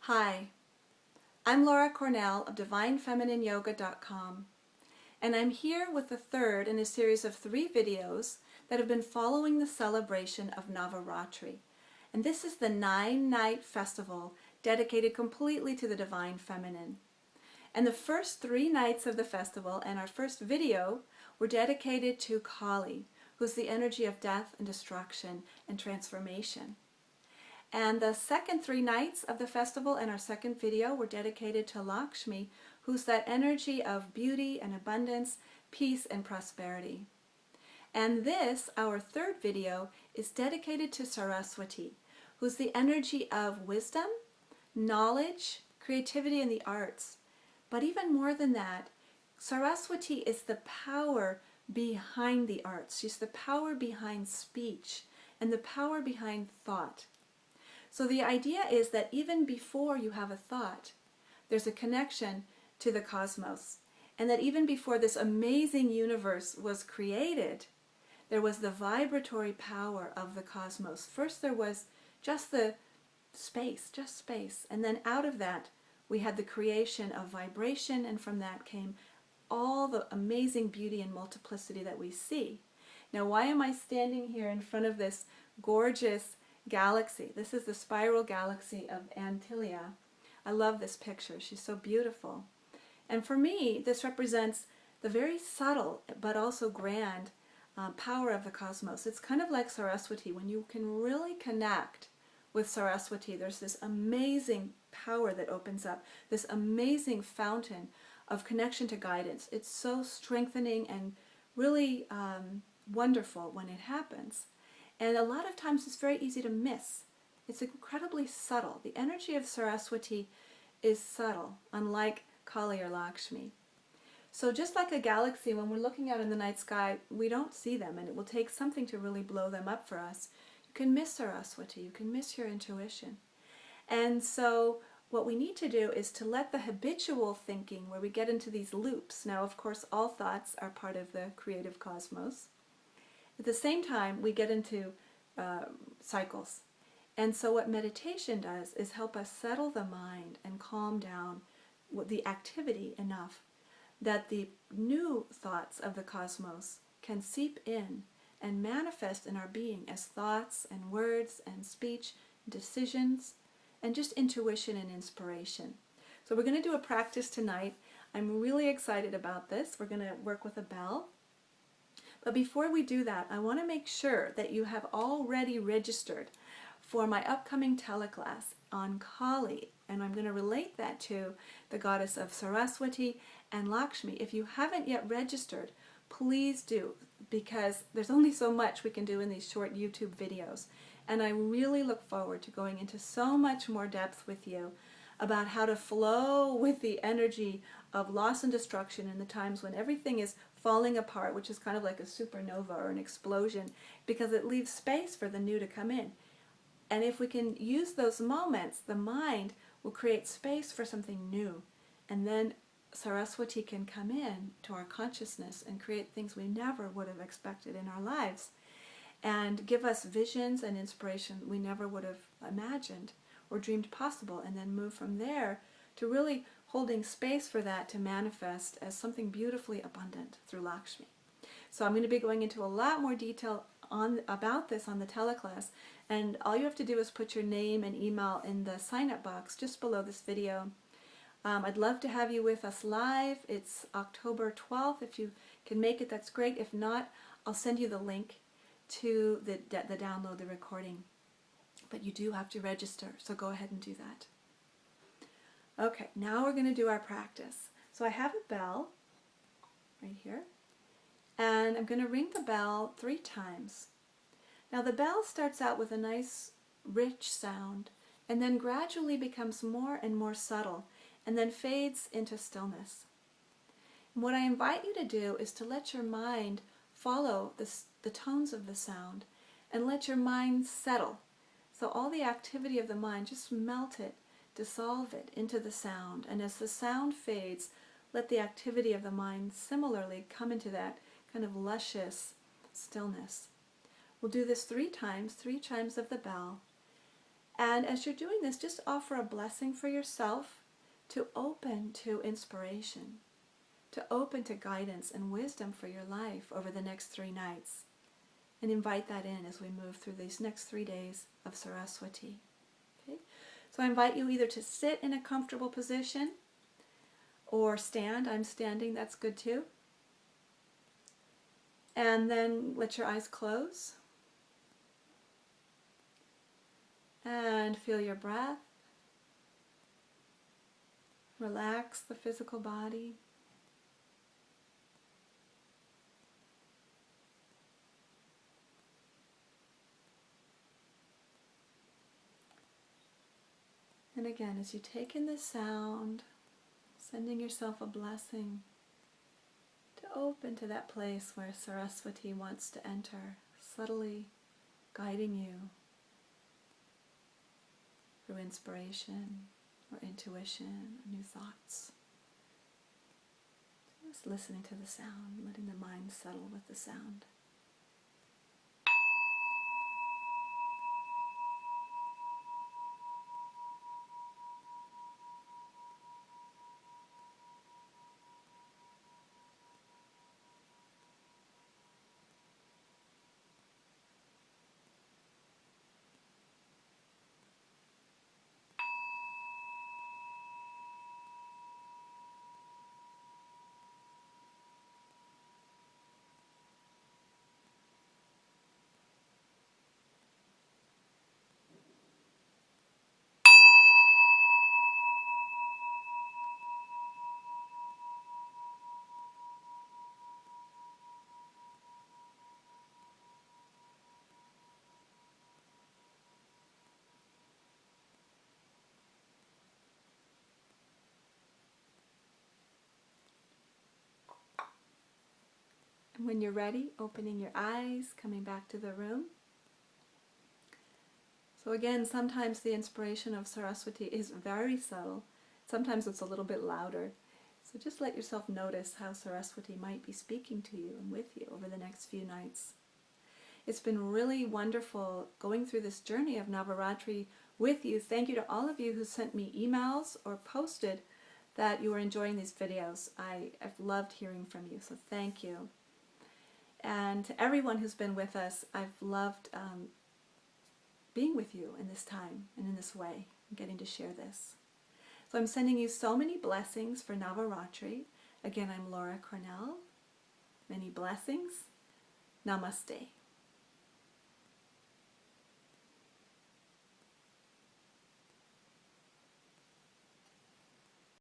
Hi, I'm Laura Cornell of DivineFeminineYoga.com, and I'm here with the third in a series of 3 videos that have been following the celebration of Navaratri. And this is the 9-night festival dedicated completely to the Divine Feminine. And the first 3 nights of the festival and our first video were dedicated to Kali, who's the energy of death and destruction and transformation. And the second 3 nights of the festival and our second video were dedicated to Lakshmi, who's that energy of beauty and abundance, peace and prosperity. And this, our third video, is dedicated to Saraswati, who's the energy of wisdom, knowledge, creativity, and the arts. But even more than that, Saraswati is the power behind the arts. She's the power behind speech and the power behind thought. So the idea is that even before you have a thought, there's a connection to the cosmos. And that even before this amazing universe was created, there was the vibratory power of the cosmos. First there was just the space, and then out of that we had the creation of vibration, and from that came all the amazing beauty and multiplicity that we see. Now, why am I standing here in front of this gorgeous galaxy? This is the spiral galaxy of Antilia. I love this picture. She's so beautiful. And for me, this represents the very subtle but also grand power of the cosmos. It's kind of like Saraswati. When you can really connect with Saraswati, there's this amazing power that opens up, this amazing fountain of connection to guidance. It's so strengthening and really wonderful when it happens. And a lot of times it's very easy to miss. It's incredibly subtle. The energy of Saraswati is subtle, unlike Kali or Lakshmi. So just like a galaxy, when we're looking out in the night sky, we don't see them, and it will take something to really blow them up for us. You can miss Saraswati, you can miss your intuition. And so what we need to do is to let the habitual thinking, where we get into these loops. Now, of course, all thoughts are part of the creative cosmos. At the same time, we get into cycles. And so what meditation does is help us settle the mind and calm down the activity enough that the new thoughts of the cosmos can seep in and manifest in our being as thoughts and words and speech, decisions, and just intuition and inspiration. So we're going to do a practice tonight. I'm really excited about this. We're going to work with a bell. But before we do that, I want to make sure that you have already registered for my upcoming teleclass on Kali, and I'm going to relate that to the goddess of Saraswati and Lakshmi. If you haven't yet registered, please do, because there's only so much we can do in these short YouTube videos. And I really look forward to going into so much more depth with you about how to flow with the energy of loss and destruction in the times when everything is falling apart, which is kind of like a supernova or an explosion, because it leaves space for the new to come in. And if we can use those moments, the mind will create space for something new. And then Saraswati can come in to our consciousness and create things we never would have expected in our lives, and give us visions and inspiration we never would have imagined or dreamed possible, and then move from there to really holding space for that to manifest as something beautifully abundant through Lakshmi. So I'm going to be going into a lot more detail about this on the teleclass, and all you have to do is put your name and email in the sign-up box just below this video. I'd love to have you with us live. It's October 12th. If you can make it, that's great. If not, I'll send you the link to the download the recording. But you do have to register, so go ahead and do that. Okay, now we're going to do our practice. So I have a bell right here, and I'm going to ring the bell 3 times. Now the bell starts out with a nice rich sound, and then gradually becomes more and more subtle, and then fades into stillness. And what I invite you to do is to let your mind follow the tones of the sound, and let your mind settle. So all the activity of the mind, just melt it, dissolve it into the sound. And as the sound fades, let the activity of the mind similarly come into that kind of luscious stillness. We'll do this 3 times, 3 chimes of the bell. And as you're doing this, just offer a blessing for yourself to open to inspiration, to open to guidance and wisdom for your life over the next 3 nights. And invite that in as we move through these next 3 days of Saraswati. Okay? So I invite you either to sit in a comfortable position or stand. I'm standing, that's good too. And then let your eyes close. And feel your breath. Relax the physical body. And again, as you take in this sound, sending yourself a blessing to open to that place where Saraswati wants to enter, subtly guiding you through inspiration or intuition or new thoughts. Just listening to the sound, letting the mind settle with the sound. And when you're ready, opening your eyes, coming back to the room. So again, sometimes the inspiration of Saraswati is very subtle. Sometimes it's a little bit louder. So just let yourself notice how Saraswati might be speaking to you and with you over the next few nights. It's been really wonderful going through this journey of Navaratri with you. Thank you to all of you who sent me emails or posted that you were enjoying these videos. I've loved hearing from you, so thank you. And to everyone who's been with us, I've loved being with you in this time and in this way, and getting to share this. So I'm sending you so many blessings for Navaratri. Again, I'm Laura Cornell. Many blessings. Namaste.